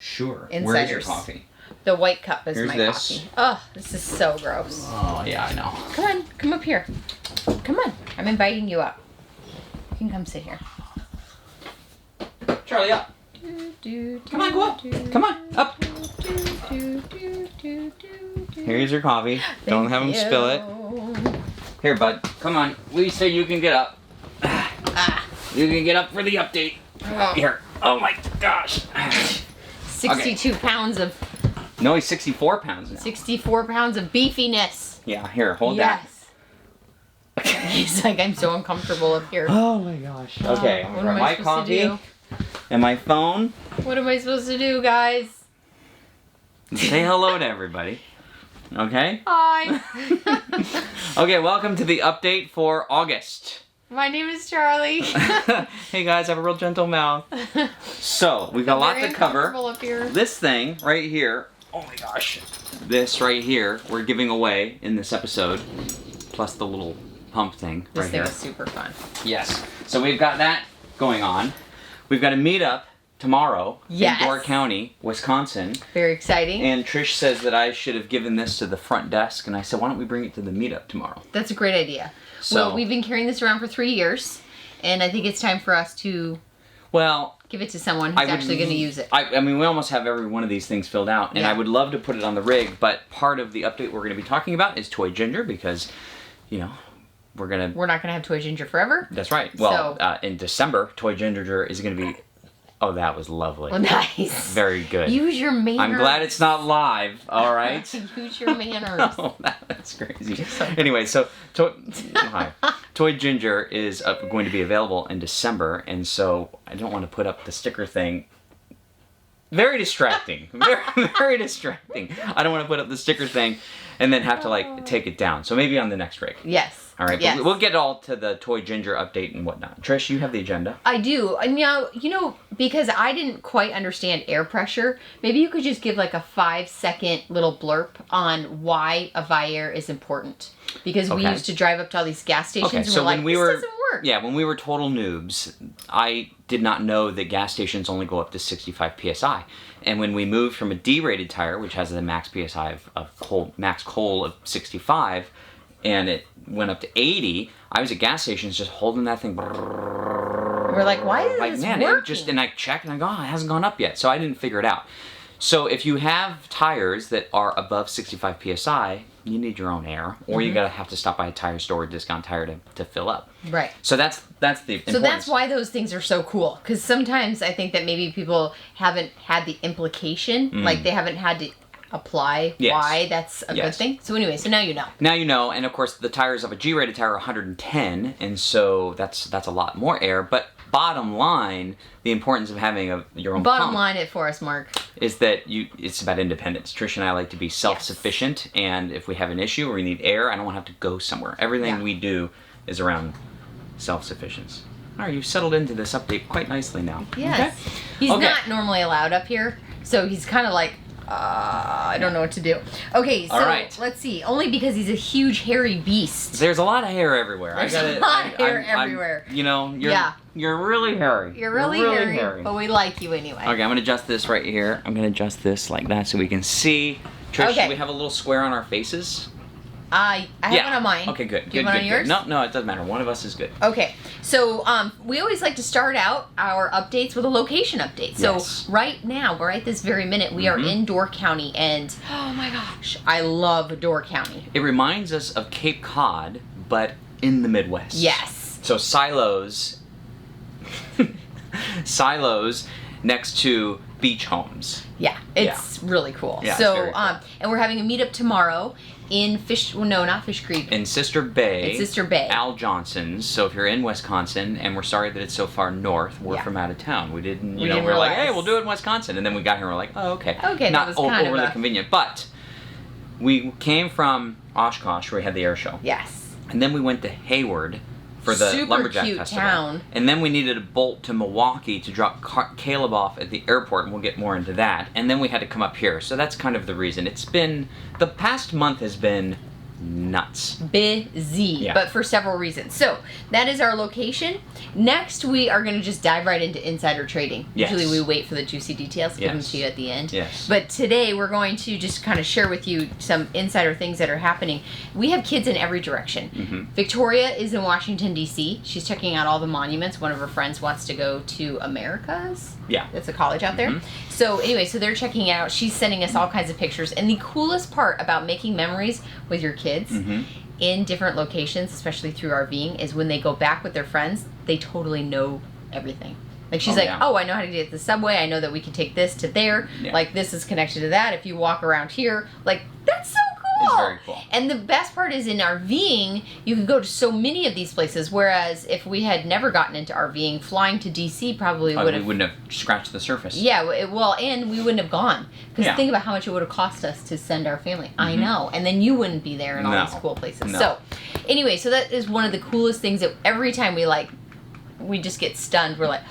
Sure. Insiders. Where's your coffee? The white cup is Here's my this. coffee. Oh, this is so gross. Oh, yeah, I know. Come on, come up here. Come on, I'm inviting you up. You can come sit here. Charlie, up. Come on, go up. Come on, up. Here's your coffee. Don't have him spill it. Here, bud. Come on. Lisa, you can get up. You can get up for the update. Here. Oh my gosh. 62 pounds of... No, he's 64 pounds now. 64 pounds of beefiness. Yeah, here, hold that. Yes. He's like, I'm so uncomfortable up here. Oh my gosh. Okay, I'm what gonna am grab I my supposed to coffee and my phone. What am I supposed to do, guys? Say hello to everybody. Okay? Hi. Okay, welcome to the update for August. My name is Charlie. Hey guys, I have a real gentle mouth. So, we've got a lot to cover. Up here. This thing right here, oh my gosh. This right here, we're giving away in this episode. Plus the little pump thing This right thing here. is super fun. Yes. So we've got that going on. We've got a meetup tomorrow Yes. in Door County, Wisconsin. Very exciting. And Trish says that I should have given this to the front desk, and I said, why don't we bring it to the meetup tomorrow? That's a great idea. So- Well, we've been carrying this around for 3 years, and I think it's time for us to Well, give it to someone who's actually going to use it. I mean, we almost have every one of these things filled out, and Yeah. I would love to put it on the rig, but part of the update we're going to be talking about is Toy Ginger, because, you know, we're going to... We're not going to have Toy Ginger forever. That's right. Well, So- in December, Toy Ginger is going to be... Oh, that was lovely. Well, nice. Very good. Use your manners. I'm glad it's not live, all right? Use your manners. Oh, that's crazy. Anyway, so Toy Ginger is going to be available in December, and so I don't want to put up the sticker thing. Very distracting. Very distracting. I don't want to put up the sticker thing and then have to like take it down. So maybe on the next rig. Yes. All right. Yes. But we'll get all to the Toy Ginger update and whatnot. Trish, you have the agenda. I do. And now, you know, because I didn't quite understand air pressure, maybe you could just give like a 5-second little blurb on why a Viair is important. Because we Okay. used to drive up to all these gas stations and so we're like, when we this were, doesn't work. Yeah, when we were total noobs, I did not know that gas stations only go up to 65 psi. And when we moved from a D-rated tire, which has the max psi of max cold of 65, and it went up to 80, I was at gas stations just holding that thing. We're like, why is this working? And I checked and I go, oh, it hasn't gone up yet. So I didn't figure it out. So if you have tires that are above 65 psi, you need your own air, or you gotta have to stop by a tire store or discount tire to fill up. Right. So that's the importance. So that's why those things are so cool. Because sometimes I think that maybe people haven't had the implication, like they haven't had to apply why that's a good thing. So anyway, so now you know. Now you know, and of course the tires of a G-rated tire are 110, and so that's a lot more air. But bottom line, the importance of having your own Bottom pump line it for us, Mark. is that it's about independence. Trish and I like to be self-sufficient, and if we have an issue or we need air, I don't want to have to go somewhere. Everything we do is around self-sufficiency. All right, you've settled into this update quite nicely now. Yes. Okay? He's not normally allowed up here, so he's kind of like, I don't know what to do. Okay, so All right. let's see. Only because he's a huge hairy beast. There's a lot of hair everywhere. There's a lot of hair everywhere. You know, you're really hairy. You're really hairy, but we like you anyway. Okay, I'm gonna adjust this right here. I'm gonna adjust this like that so we can see. Trish, Okay. should we have a little square on our faces? I have one on mine. Okay, good. Do you have one on yours? No, it doesn't matter. One of us is good. Okay, so we always like to start out our updates with a location update. So right now, right this very minute, we are in Door County, and oh my gosh, I love Door County. It reminds us of Cape Cod, but in the Midwest. Yes. So silos next to beach homes. Yeah, it's really cool. Yeah, so, it's very cool. and we're having a meetup tomorrow in not Fish Creek. In Sister Bay. In Sister Bay. Al Johnson's. So if you're in Wisconsin, and we're sorry that it's so far north, we're from out of town. We didn't, we were like, hey, we'll do it in Wisconsin. And then we got here and we're like, oh, okay. Okay, not that was kind of overly convenient. But we came from Oshkosh, where we had the air show. Yes. And then we went to Hayward for the Super Lumberjack cute Festival. town. And then we needed a bolt to Milwaukee to drop Caleb off at the airport, and we'll get more into that. And then we had to come up here. So that's kind of the reason. It's been, the past month has been nuts. Busy, Yeah. but for several reasons. So that is our location. Next, we are going to just dive right into insider trading. Yes. Usually we wait for the juicy details, give them Yes. to you at the end. Yes. But today we're going to just kind of share with you some insider things that are happening. We have kids in every direction. Mm-hmm. Victoria is in Washington, D.C. She's checking out all the monuments. One of her friends wants to go to Americas. Yeah. That's a college out there. Mm-hmm. So anyway, so they're checking out. She's sending us all kinds of pictures. And the coolest part about making memories with your kids Mm-hmm. in different locations, especially through RVing, is when they go back with their friends, they totally know everything. Like she's Oh, like, yeah. oh, I know how to get to the subway. I know that we can take this to there. Yeah. Like this is connected to that. If you walk around here, like that's so cool. It's very cool. And the best part is in RVing, you can go to so many of these places. Whereas if we had never gotten into RVing, flying to DC probably would We have. wouldn't have scratched the surface. Yeah, well, and we wouldn't have gone. Because Yeah. think about how much it would have cost us to send our family. I Mhm. know. And then you wouldn't be there in all No. these cool places. No. So, anyway, so that is one of the coolest things that every time we just get stunned. We're like,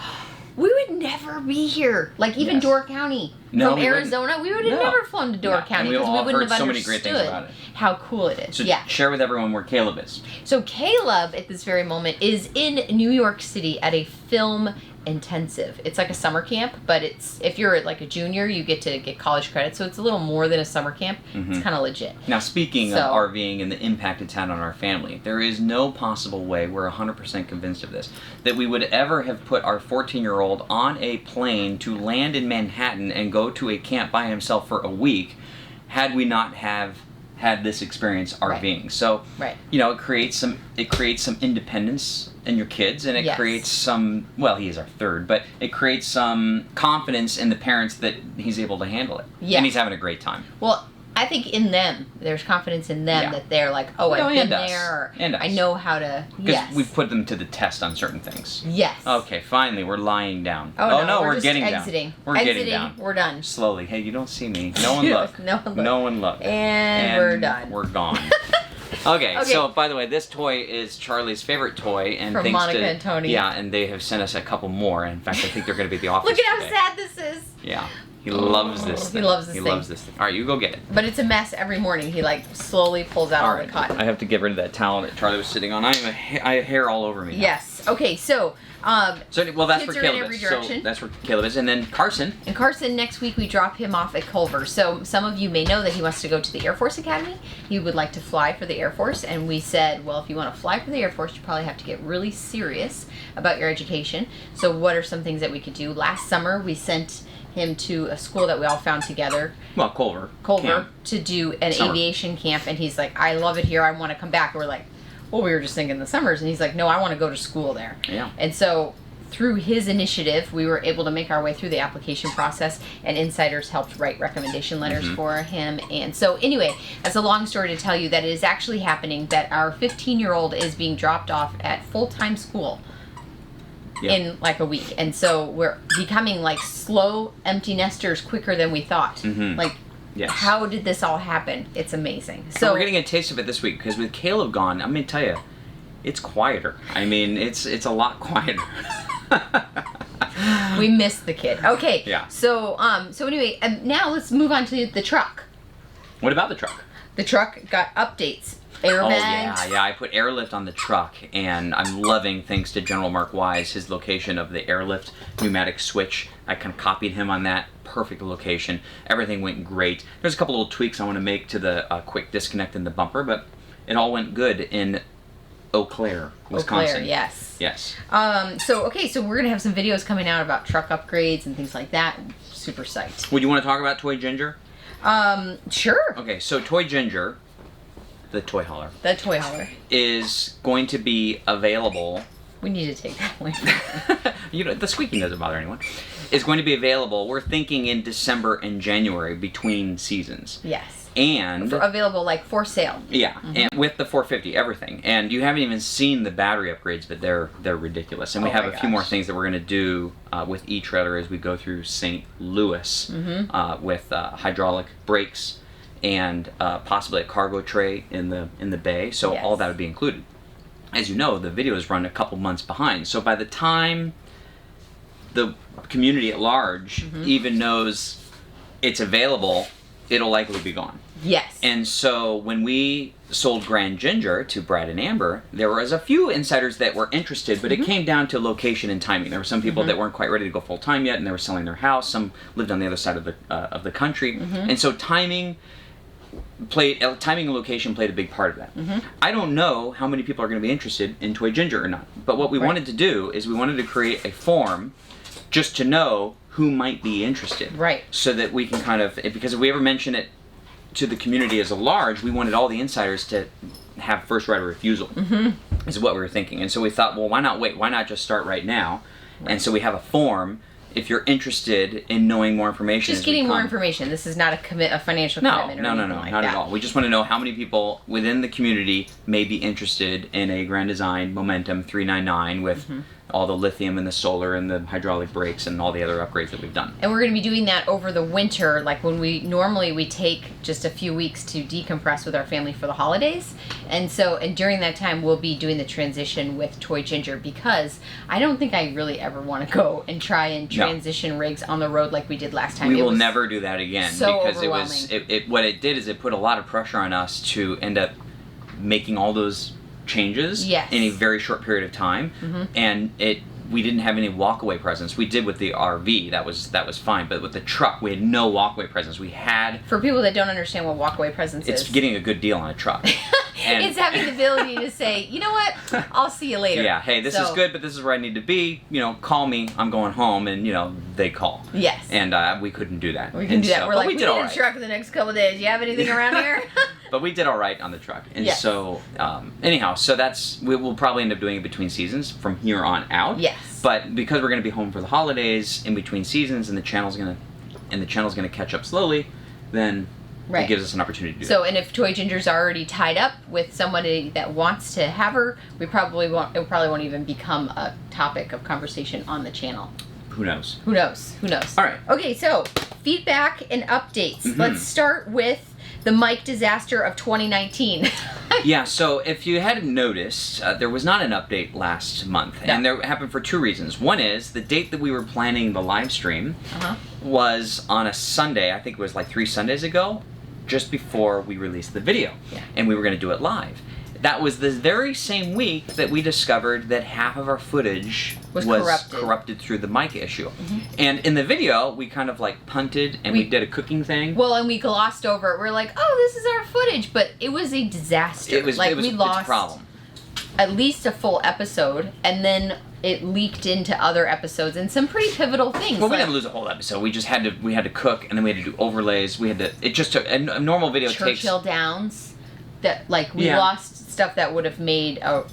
we would never be here. Like, even Yes. Door County No, from we wouldn't. Arizona, we would have No. never flown to Door No. County And we've because we all wouldn't heard have so understood many great things about it. how cool it is. So yeah. share with everyone where Caleb is. So Caleb, at this very moment, is in New York City at a film intensive. It's like a summer camp, but it's if you're like a junior, you get to get college credit. So it's a little more than a summer camp. Mhm. It's kind of legit. Now, speaking So- of RVing and the impact it's had on our family, there is no possible way, we're 100% convinced of this, that we would ever have put our 14-year-old on a plane to land in Manhattan and go to a camp by himself for a week had we not have had this experience RVing. So, Right. you know, it creates some independence in your kids, and it Yes. creates some, well, he is our third, but it creates some confidence in the parents that he's able to handle it. Yeah. And he's having a great time. Well, I think in them, there's confidence in them Yeah. that they're like, oh, No, I've been and us. there, or And us. I know how to. Because Yes. we've put them to the test on certain things. Yes. Okay, finally, we're lying down. Oh, no, we're just getting exiting. down. We're Exiting. getting down. We're done. Slowly. Hey, you don't see me. No one look. No one look. No one look. And we're done. We're gone. Okay, Okay. so by the way, this toy is Charlie's favorite toy, and From thanks Monica to and Tony. Yeah, and they have sent us a couple more. In fact, I think they're going to be at the office Look at how today. sad this is. Yeah, he loves this. He thing. loves this He thing. loves this thing. All right, you go get it. But it's a mess every morning. He like slowly pulls out all the cotton. I have to get rid of that towel that Charlie was sitting on. I have hair all over me. now. Yes. Okay. So, So well, that's Kids where are in Caleb every is. direction. So that's where Caleb is, and then Carson. and Carson, next week we drop him off at Culver. So some of you may know that he wants to go to the Air Force Academy. He would like to fly for the Air Force, and we said, well, if you want to fly for the Air Force, you probably have to get really serious about your education. So what are some things that we could do? Last summer we sent him to a school that we all found together, Well, Culver. Culver, Camp. to do an Summer. aviation camp, and he's like, I love it here. I want to come back. And we're like, well, we were just thinking the summers, and he's like, no, I want to go to school there. Yeah. And so through his initiative, we were able to make our way through the application process, and insiders helped write recommendation letters Mm-hmm. for him. And so anyway, that's a long story to tell you that it is actually happening, that our 15-year-old is being dropped off at full-time school Yeah. in like a week. And so we're becoming like slow empty nesters quicker than we thought. Mhm. Like, Yes. how did this all happen? It's amazing. So we're getting a taste of it this week because with Caleb gone, I'm gonna tell you, it's quieter. I mean, it's a lot quieter. we missed the kid. Okay. Yeah. So anyway, now let's move on to the truck. What about the truck? The truck got updates. Airbags. Oh yeah. I put airlift on the truck, and I'm loving, thanks to General Mark Wise, his location of the airlift pneumatic switch. I kind of copied him on that. Perfect location. Everything went great. There's a couple little tweaks I want to make to the quick disconnect in the bumper, but it all went good in Eau Claire, Wisconsin. Eau Claire, yes. Yes. So we're gonna have some videos coming out about truck upgrades and things like that. Super psyched. Would you want to talk about Toy Ginger? Sure. Okay, so Toy Ginger, the toy hauler, The toy hauler. is going to be available. We need to take that away. You know, the squeaking doesn't bother anyone. Is going to be available. We're thinking in December and January between seasons. Yes. And Available like for sale. yeah, and with the 450, everything. And you haven't even seen the battery upgrades, but they're ridiculous. And we Oh have my a few more gosh. things that we're going to do with e-trailer as we go through St. Louis with hydraulic brakes and possibly a cargo tray in the bay. So Yes. all that would be included. As you know, the video is run a couple months behind. So by the time the community at large even knows it's available it'll likely be gone. Yes. And so when we sold Grand Ginger to Brad and Amber, there was a few insiders that were interested, but it came down to location and timing. There were some people that weren't quite ready to go full time yet, and they were selling their house. Some lived on the other side of the country, and so timing and location played a big part of that. I don't know how many people are going to be interested in Toy Ginger or not, but what we wanted to do is we wanted to create a form just to know who might be interested, Right. so that we can kind of, because if we ever mention it to the community as a large, we wanted all the insiders to have first right of refusal, is what we were thinking. And so we thought, well, why not wait? Why not just start right now? And so we have a form. If you're interested in knowing more information, Just getting more information. This is not a financial commitment or anything like not that. at all. We just want to know how many people within the community may be interested in a Grand Design Momentum 399 with all the lithium and the solar and the hydraulic brakes and all the other upgrades that we've done. And we're going to be doing that over the winter, like when we take just a few weeks to decompress with our family for the holidays. And during that time we'll be doing the transition with Toy Ginger, because I don't think I really ever want to go and try and transition rigs on the road like we did last time. We will never do that again, so because what it did is it put a lot of pressure on us to end up making all those changes in a very short period of time, and we didn't have any walkaway presence. We did with the RV, that was fine, but with the truck we had no walkaway presence. We had, for people that don't understand what walkaway presence is, it's getting a good deal on a truck. And it's having the ability to say, you know what, I'll see you later. Yeah, hey, this is good, but this is where I need to be. Call me. I'm going home, and they call. Yes. And we couldn't do that. We can do that. So, we're like, we we did need all a right. truck in the next couple of days. You have anything around here? But we did all right on the truck. And Yes. so, anyhow, so we'll probably end up doing it between seasons from here on out. Yes. But because we're going to be home for the holidays in between seasons, and the channel's going to catch up slowly, then it gives us an opportunity to do that. And if Toy Ginger's already tied up with somebody that wants to have her, it probably won't even become a topic of conversation on the channel. Who knows? Who knows? Who knows? All right. Okay, so feedback and updates. Let's start with the Mike disaster of 2019. Yeah, so if you hadn't noticed, there was not an update last month. No. And there happened for two reasons. One is the date that we were planning the live stream was on a Sunday. I think it was like 3 Sundays ago, just before we released the video. Yeah. And we were going to do it live. That was the very same week that we discovered that half of our footage was corrupted through the mic issue. And in the video, we kind of like punted and we did a cooking thing. Well, and we glossed over it. We're like, oh, this is our footage. But it was a disaster. We lost a problem. At least a full episode, and then it leaked into other episodes and some pretty pivotal things. Well, we didn't lose a whole episode. We just had to cook, and then we had to do overlays. It just took a normal video takes Churchill Downs. That we lost stuff that would have made a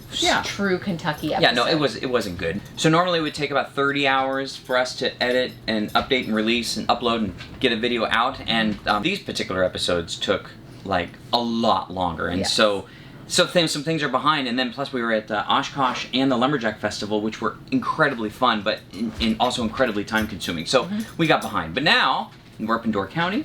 true Kentucky episode. Yeah, no, it wasn't good. So normally it would take about 30 hours for us to edit and update and release and upload and get a video out, and these particular episodes took like a lot longer, and so some things are behind, and then plus we were at Oshkosh and the Lumberjack Festival, which were incredibly fun, but also incredibly time consuming. So we got behind, but now we're up in Door County.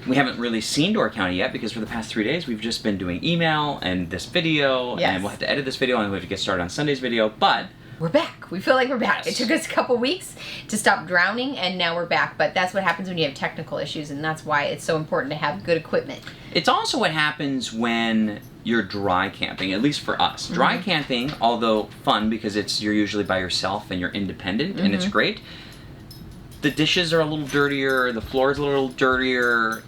We haven't really seen Door County yet because for the past 3 days we've just been doing email and this video, and we'll have to edit this video, and we have to get started on Sunday's video, but we're back. We feel like we're back. It took us a couple weeks to stop drowning, and now we're back. But that's what happens when you have technical issues, and that's why it's so important to have good equipment. It's also what happens when you're dry camping, at least for us. Dry camping, although fun because you're usually by yourself and you're independent, and it's great, the dishes are a little dirtier, the floor is a little dirtier,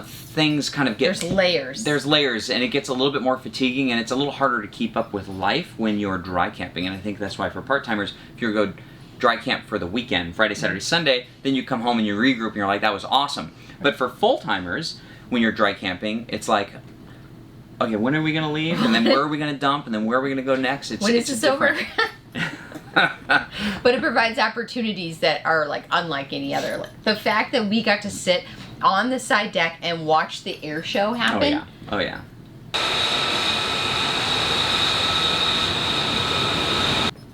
things kind of get... There's layers, and it gets a little bit more fatiguing, and it's a little harder to keep up with life when you're dry camping, and I think that's why for part-timers, if you go dry camp for the weekend, Friday, Saturday, Sunday, then you come home and you regroup, and you're like, that was awesome. But for full-timers, when you're dry camping, it's like, okay, when are we going to leave? And then where are we going to dump? And then where are we going to go next? When is this over? But it provides opportunities that are like unlike any other. The fact that we got to sit on the side deck and watch the air show happen. Oh yeah.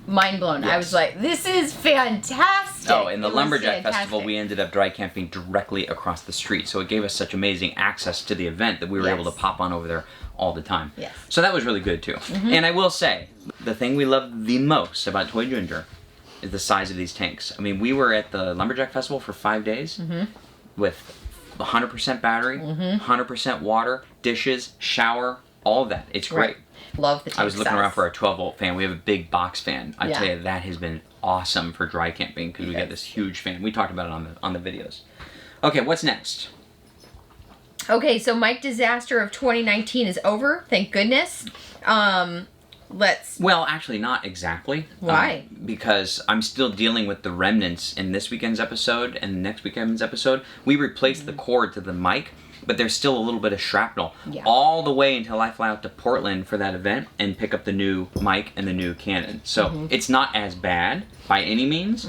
Mind blown. I was like, this is fantastic. Oh, in the Lumberjack Festival, we ended up dry camping directly across the street. So it gave us such amazing access to the event that we were able to pop on over there all the time. Yes. So that was really good too. And I will say, the thing we love the most about Toy Ginger is the size of these tanks. I mean, we were at the Lumberjack Festival for 5 days with 100% battery, 100% water, dishes, shower, all of that. It's great. Right. Love the tank I was looking size. around for a 12-volt fan. We have a big box fan. I Yeah. tell you, that has been awesome for dry camping because we got this huge fan. We talked about it on the videos. Okay, what's next? Okay, so Mike Disaster of 2019 is over. Thank goodness. Well, actually, not exactly. Why? Because I'm still dealing with the remnants in this weekend's episode and next weekend's episode. We replaced the cord to the mic, but there's still a little bit of shrapnel. Yeah. All the way until I fly out to Portland for that event and pick up the new mic and the new Canon. So it's not as bad by any means.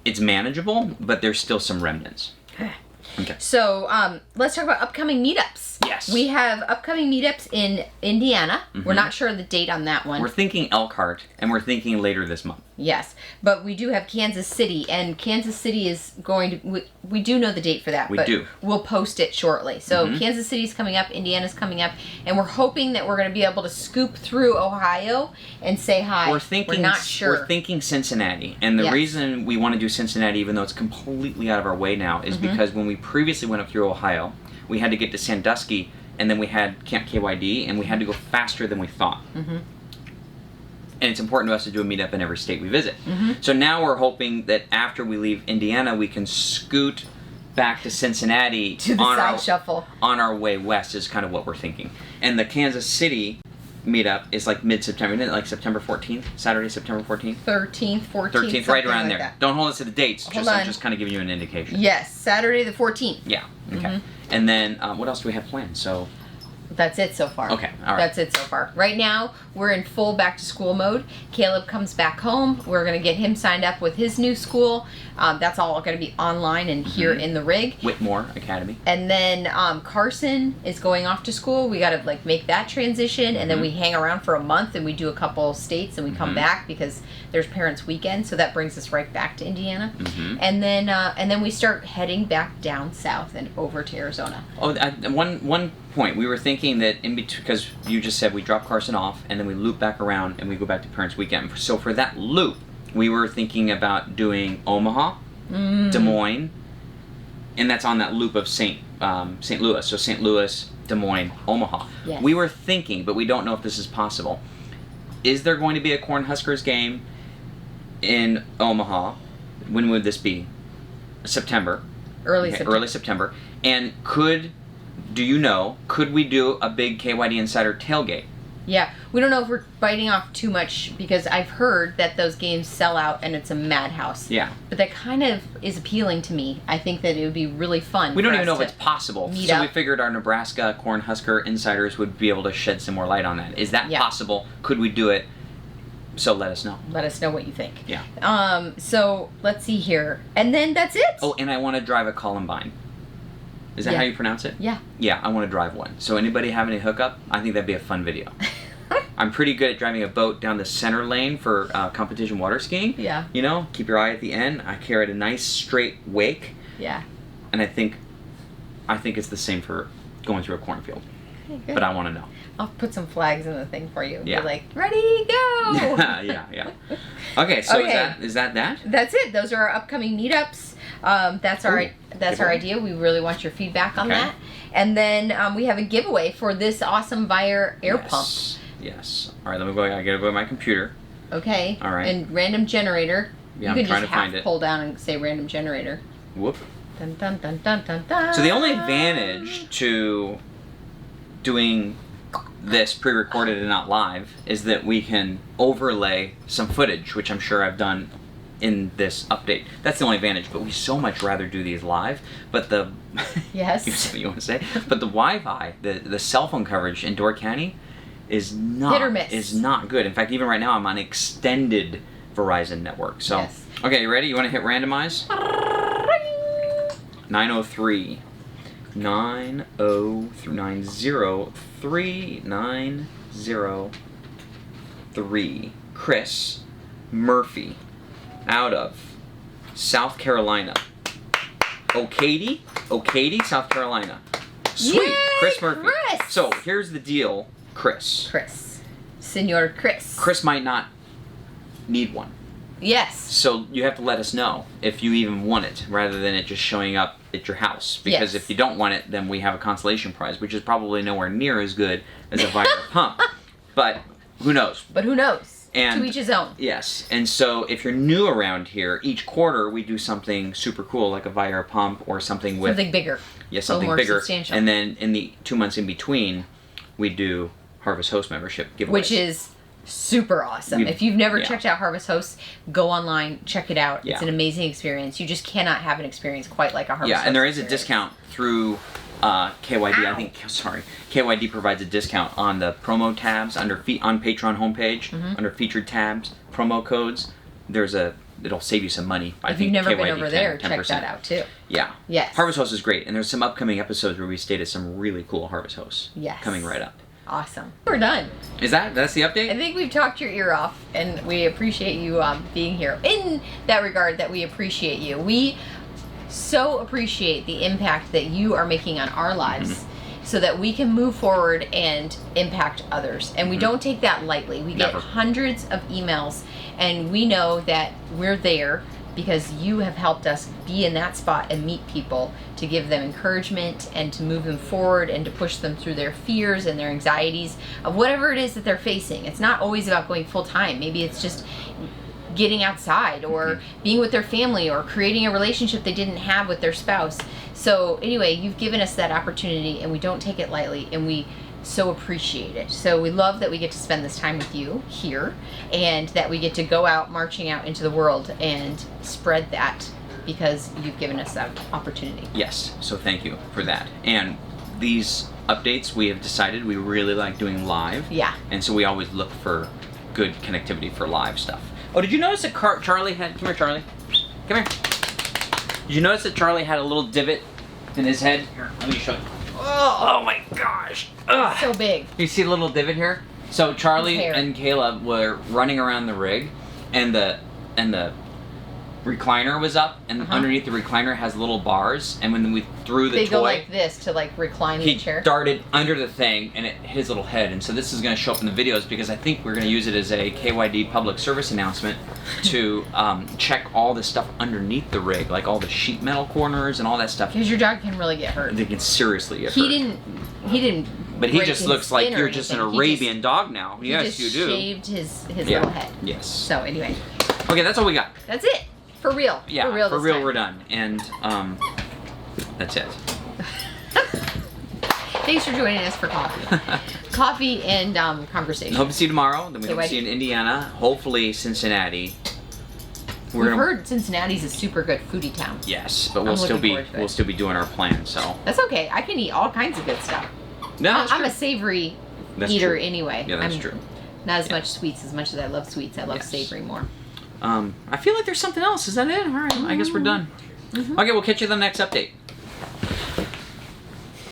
It's manageable, but there's still some remnants. Okay. So let's talk about upcoming meetups. Yes. We have upcoming meetups in Indiana. We're not sure of the date on that one. We're thinking Elkhart, and we're thinking later this month. Yes, but we do have Kansas City, and Kansas City is going to. We do know the date for that. We but do. We'll post it shortly. So Kansas City's coming up, Indiana's coming up, and we're hoping that we're going to be able to scoop through Ohio and say hi. We're not sure. We're thinking Cincinnati, and the Yes. reason we want to do Cincinnati, even though it's completely out of our way now, is because when we previously went up through Ohio, we had to get to Sandusky, and then we had Camp KYD, and we had to go faster than we thought. And it's important to us to do a meetup in every state we visit. So now we're hoping that after we leave Indiana, we can scoot back to Cincinnati to the side shuffle. on our way west is kind of what we're thinking. And the Kansas City meetup is like mid-September, isn't it? Like September 14th? Saturday, September 14th? 13th, 14th. 13th, right around like there. that. Don't hold us to the dates. Hold I'm on. just kind of giving you an indication. Yes, Saturday the 14th. Yeah, okay. And then what else do we have planned? So That's it so far. Okay, all right. That's it so far. Right now, we're in full back to school mode. Caleb comes back home. We're going to get him signed up with his new school. That's all going to be online and here in the rig. Whitmore Academy. And then Carson is going off to school. We got to like make that transition, and then we hang around for a month and we do a couple states and we come back because there's Parents Weekend, so that brings us right back to Indiana. And then we start heading back down south and over to Arizona. Oh, one point. We were thinking that in between, because you just said we drop Carson off and then we loop back around and we go back to Parents Weekend. So for that loop, we were thinking about doing Omaha, Des Moines, and that's on that loop of St. Louis. So St. Louis, Des Moines, Omaha. Yes. We were thinking, but we don't know if this is possible. Is there going to be a Cornhuskers game in Omaha? When would this be? September. Early September. Early September. And could we do a big KYD Insider tailgate? Yeah, we don't know if we're biting off too much because I've heard that those games sell out and it's a madhouse. Yeah. But that kind of is appealing to me. I think that it would be really fun. We don't for even know us if it's possible. meet So up. we figured our Nebraska Cornhusker insiders would be able to shed some more light on that. Is that Yeah. possible? Could we do it? So let us know. Let us know what you think. Yeah. So let's see here. And then that's it. Oh, and I want to drive a Columbine. Is that Yeah. how you pronounce it? Yeah. Yeah, I want to drive one. So anybody have any hookup? I think that'd be a fun video. I'm pretty good at driving a boat down the center lane for competition water skiing. Yeah. You know, keep your eye at the end. I carried a nice straight wake, Yeah. and I think it's the same for going through a cornfield. Okay, good. But I want to know. I'll put some flags in the thing for you. Yeah. Be like, ready, go! yeah. Okay, so Okay. is that? That's it. Those are our upcoming meetups. That's our Ooh, that's our idea. We really want your feedback on Okay. that. And then we have a giveaway for this awesome Vire air pump. Yes. All right, let me go. I gotta go to my computer. Okay. All right. And random generator. Yeah, you I'm can trying just to find half it. pull down and say random generator. Whoop. Dun dun dun dun dun dun. So the only advantage to doing this pre-recorded and not live is that we can overlay some footage, which I'm sure I've done in this update. That's the only advantage, but we so much rather do these live. But the Yes. you say what you want to say, but the Wi-Fi, the cell phone coverage in Door County is Hit or miss. not good. In fact, even right now I'm on extended Verizon network. So Yes. okay, you ready? You want to hit randomize? 903 903 Chris Murphy out of South Carolina. Okady, South Carolina. Sweet. Yay, Chris Murphy. Chris! So here's the deal, Chris. Chris. Senor Chris. Chris might not need one. Yes. So you have to let us know if you even want it, rather than it just showing up at your house. Because Yes. if you don't want it, then we have a consolation prize, which is probably nowhere near as good as a Vira pump. But who knows? But who knows? And to each his own. Yes. And so if you're new around here, each quarter we do something super cool, like a Vira pump or something with Something bigger. Yes, A little something more bigger. substantial. And then in the 2 months in between, we do Harvest Host membership giveaways. Which is super awesome. If you've never Yeah. checked out Harvest Host, go online, check it out. Yeah. It's an amazing experience. You just cannot have an experience quite like a Harvest Host. Yeah, and there is a experience. discount through KYD. Ow. I think, sorry, KYD provides a discount on the promo tabs on Patreon homepage, Mm-hmm. under featured tabs, promo codes. It'll save you some money. If you've never been over there, check that out too. Yeah. Yes. Harvest Host is great, and there's some upcoming episodes where we stayed at some really cool Harvest Hosts. Yes. Coming right up. Awesome. We're done. That's the update? I think we've talked your ear off, and we appreciate you being here. In that regard, that we appreciate you. We so appreciate the impact that you are making on our lives, so that we can move forward and impact others. And we don't take that lightly. We get Never. hundreds of emails, and we know that we're there because you have helped us be in that spot and meet people, to give them encouragement and to move them forward and to push them through their fears and their anxieties of whatever it is that they're facing. It's not always about going full time. Maybe it's just getting outside or being with their family or creating a relationship they didn't have with their spouse. So anyway, you've given us that opportunity, and we don't take it lightly, and we so appreciate it. So we love that we get to spend this time with you here, and that we get to go out marching out into the world and spread that, because you've given us that opportunity. Yes, so thank you for that. And these updates, we have decided we really like doing live. Yeah. And so we always look for good connectivity for live stuff. Oh, did you notice that Charlie had... Come here, Charlie. Come here. Did you notice that Charlie had a little divot in his head? Here, let me show you. Oh my gosh. Ugh. So big. You see the little divot here? So Charlie His hair. and Caleb were running around the rig, and the recliner was up, and underneath the recliner has little bars, and when we threw the They toy, go like this to like recline he the chair. darted under the thing, and it hit his little head. And so this is going to show up in the videos, because I think we're going to use it as a KYD public service announcement to check all the stuff underneath the rig, like all the sheet metal corners and all that stuff. Because your dog can really get hurt. They can seriously get He hurt. didn't. But he break just his looks like skin or you're just an anything. Arabian dog now. He Yes, just you do. shaved his Yeah. little head. Yes. So anyway, Okay, that's all we got. that's it. For real. Yeah, For real. for this real time. we're done. And that's it. Thanks for joining us for coffee. Coffee and conversation. Hope to see you tomorrow. Then we hope to KYD. see you in Indiana. Hopefully Cincinnati. We've heard Cincinnati's a super good foodie town. Yes, but I'm we'll still looking be forward to it. we'll still be doing our plan. So That's okay. I can eat all kinds of good stuff. no, that's I'm true. a savory That's eater true. anyway. Yeah, that's I'm true. Not as much sweets as I love sweets. I love Yes. savory more. I feel like there's something else. Is that it? All right, I guess we're done. Okay, we'll catch you in the next update.